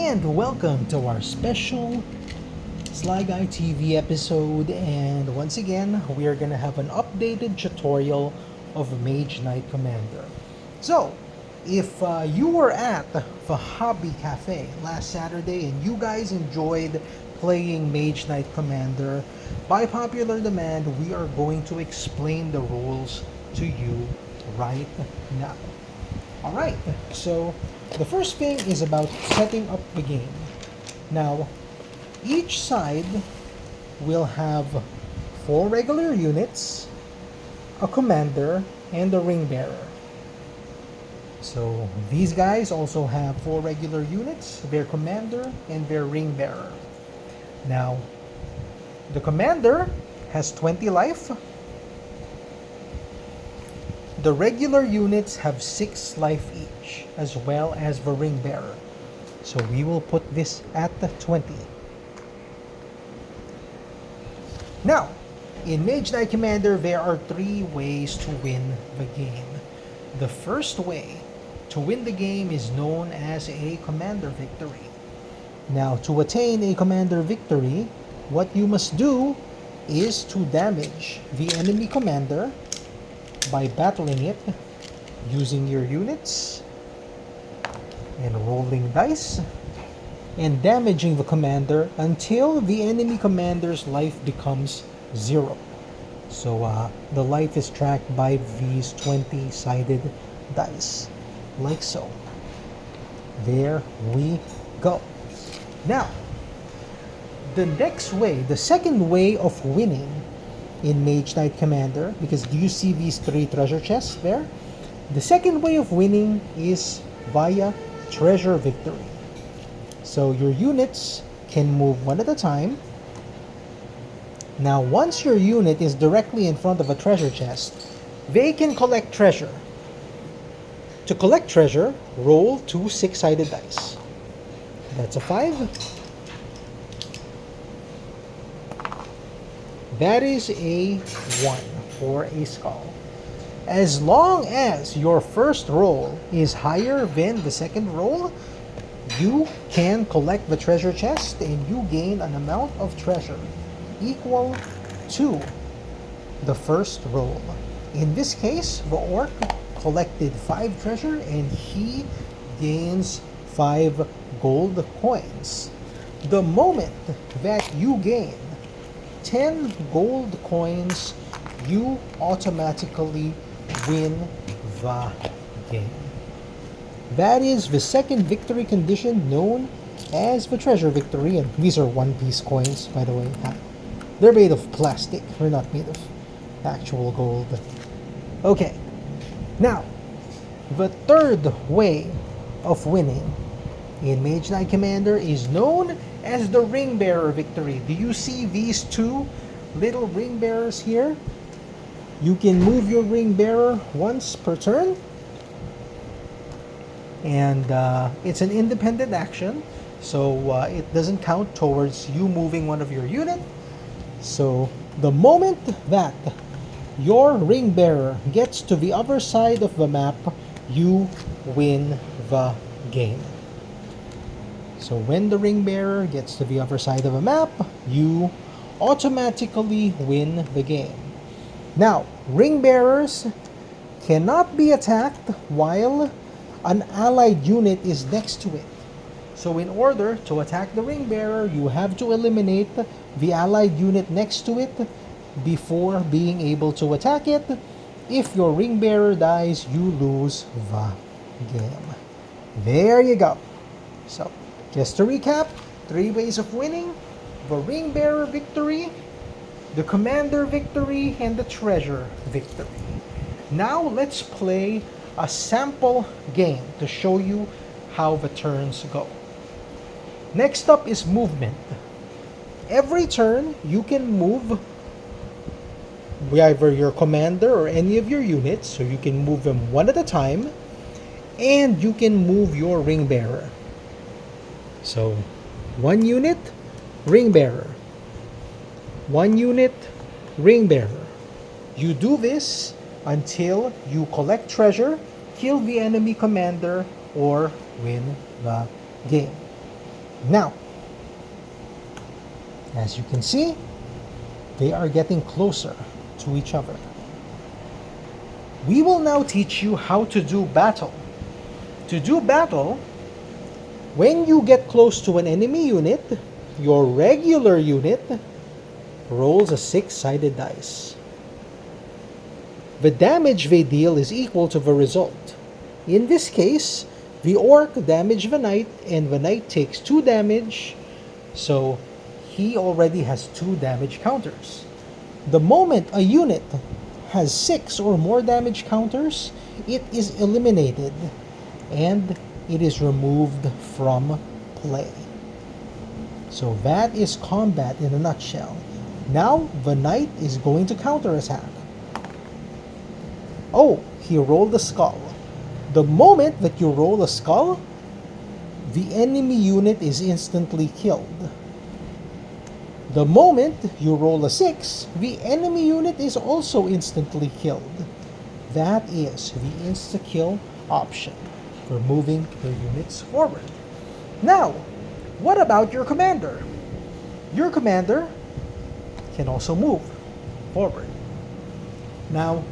and welcome to our special Sly Guy TV episode. And once again, we are gonna have an updated tutorial of MageKnight Commander. So, if you were at the Hobby Cafe last Saturday and you guys enjoyed playing MageKnight Commander, by popular demand, we are going to explain the rules to you right now. Alright, so the first thing is about setting up the game. Now, each side will have 4 regular units, a commander, and a ring bearer. So these guys also have 4 regular units, their commander, and their ring bearer. Now, the commander has 20 life. The regular units have 6 life each, as well as the ring bearer. So we will put this at the 20. Now, in MageKnight Commander, there are 3 ways to win the game. The first way to win the game is known as a commander victory. Now, to attain a commander victory, what you must do is to damage the enemy commander by battling it using your units and rolling dice and damaging the commander until the enemy commander's life becomes 0. So the life is tracked by these 20-sided dice, like so. There we go. Now, the next way, the second way of winning in MageKnight Commander, because do you see these 3 treasure chests there? The second way of winning is via treasure victory. So your units can move one at a time. Now, once your unit is directly in front of a treasure chest, they can collect treasure. To collect treasure, roll 2 6-sided dice. That's a 5. That is a 1 or a skull. As long as your first roll is higher than the second roll, you can collect the treasure chest and you gain an amount of treasure equal to the first roll. In this case, the orc collected 5 treasure and he gains 5 gold coins. The moment that you gain 10 gold coins, you automatically win the game. That is the second victory condition, known as the treasure victory. And these are 1-piece coins, by the way. They're made of plastic. They're not made of actual gold. Okay. Now, the third way of winning in MageKnight Commander is known as the ring bearer victory. Do you see these 2 little ring bearers here? You can move your ring bearer once per turn, and it's an independent action, so it doesn't count towards you moving one of your unit. So the moment that your ring bearer gets to the other side of the map, you win the game. So when the ring bearer gets to the other side of a map, you automatically win the game. Now, ring bearers cannot be attacked while an allied unit is next to it. So in order to attack the ring bearer, you have to eliminate the allied unit next to it before being able to attack it. If your ring bearer dies, you lose the game. There you go. So, just to recap, 3 ways of winning: the ring bearer victory, the commander victory, and the treasure victory. Now let's play a sample game to show you how the turns go. Next up is movement. Every turn, you can move either your commander or any of your units, so you can move them one at a time, and you can move your ring bearer. So, 1 unit, ring bearer. 1 unit, ring bearer. You do this until you collect treasure, kill the enemy commander, or win the game. Now, as you can see, they are getting closer to each other. We will now teach you how to do battle. To do battle, when you get close to an enemy unit, your regular unit rolls a 6-sided dice. The damage they deal is equal to the result. In this case, the orc damaged the knight, and the knight takes 2 damage, so he already has 2 damage counters. The moment a unit has 6 or more damage counters, it is eliminated and it is removed from play. So that is combat in a nutshell. Now the knight is going to counterattack. Oh, he rolled a skull. The moment that you roll a skull, the enemy unit is instantly killed. The moment you roll a 6, the enemy unit is also instantly killed. That is the insta-kill option for moving your units forward. Now, what about your commander? Your commander can also move forward. Now,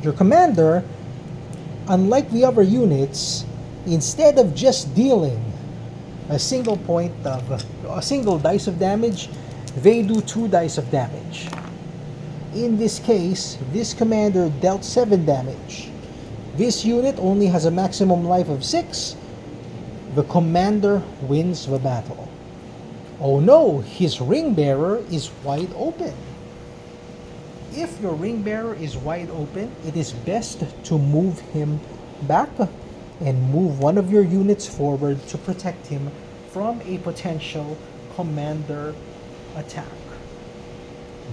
your commander, unlike the other units, instead of just dealing a single dice of damage, they do 2 dice of damage. In this case, this commander dealt 7 damage. This unit only has a maximum life of 6. The commander wins the battle. Oh no, his ring bearer is wide open. If your ring bearer is wide open, it is best to move him back and move one of your units forward to protect him from a potential commander attack.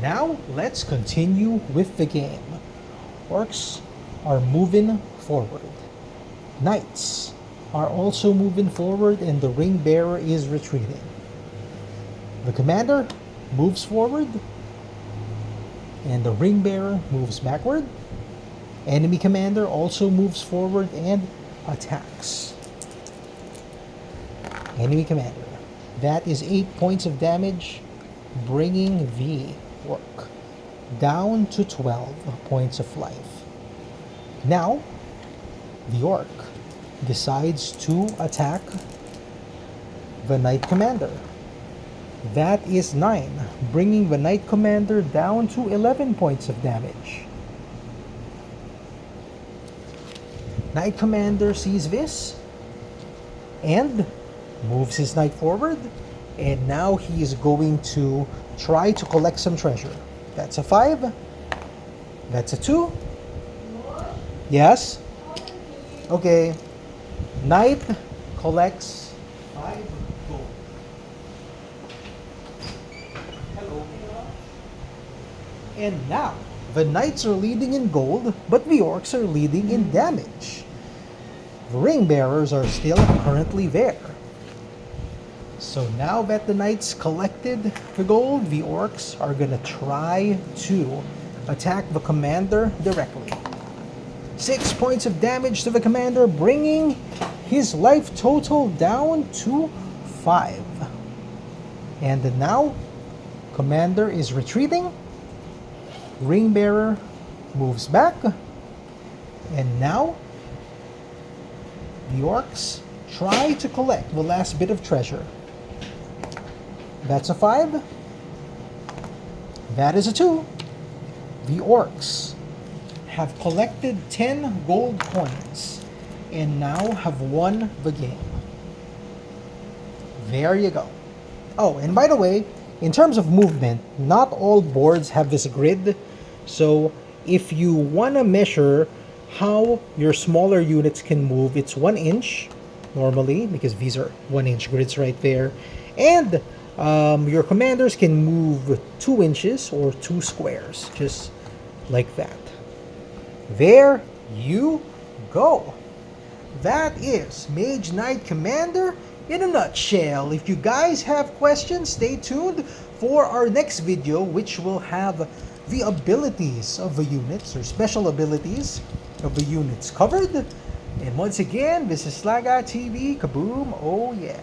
Now, let's continue with the game. Orcs are moving forward. Knights are also moving forward, and the ring bearer is retreating. The commander moves forward, and the ring bearer moves backward. Enemy commander also moves forward and attacks. Enemy commander. That is 8 points of damage, bringing the orc down to 12 points of life. Now, the orc decides to attack the knight commander. That is 9, bringing the knight commander down to 11 points of damage. Knight commander sees this and moves his knight forward, and now he is going to try to collect some treasure. That's a 5. That's a 2. Yes? Okay. Knight collects 5 gold. Hello. And now, the knights are leading in gold, but the orcs are leading in damage. The ring bearers are still currently there. So now that the knights collected the gold, the orcs are gonna try to attack the commander directly. 6 points of damage to the commander, bringing his life total down to 5. And now, commander is retreating. Ring bearer moves back. And now, the orcs try to collect the last bit of treasure. That's a 5. That is a 2. The orcs have collected 10 gold coins and now have won the game. There you go. Oh, and by the way, in terms of movement, not all boards have this grid. So if you want to measure how your smaller units can move, it's 1 inch normally, because these are 1-inch grids right there. And your commanders can move 2 inches or 2 squares, just like that. There you go. That is MageKnight Commander in a nutshell. If you guys have questions, stay tuned for our next video, which will have the abilities of the units, or special abilities of the units covered. And once again, this is Slaga TV. Kaboom! Oh yeah.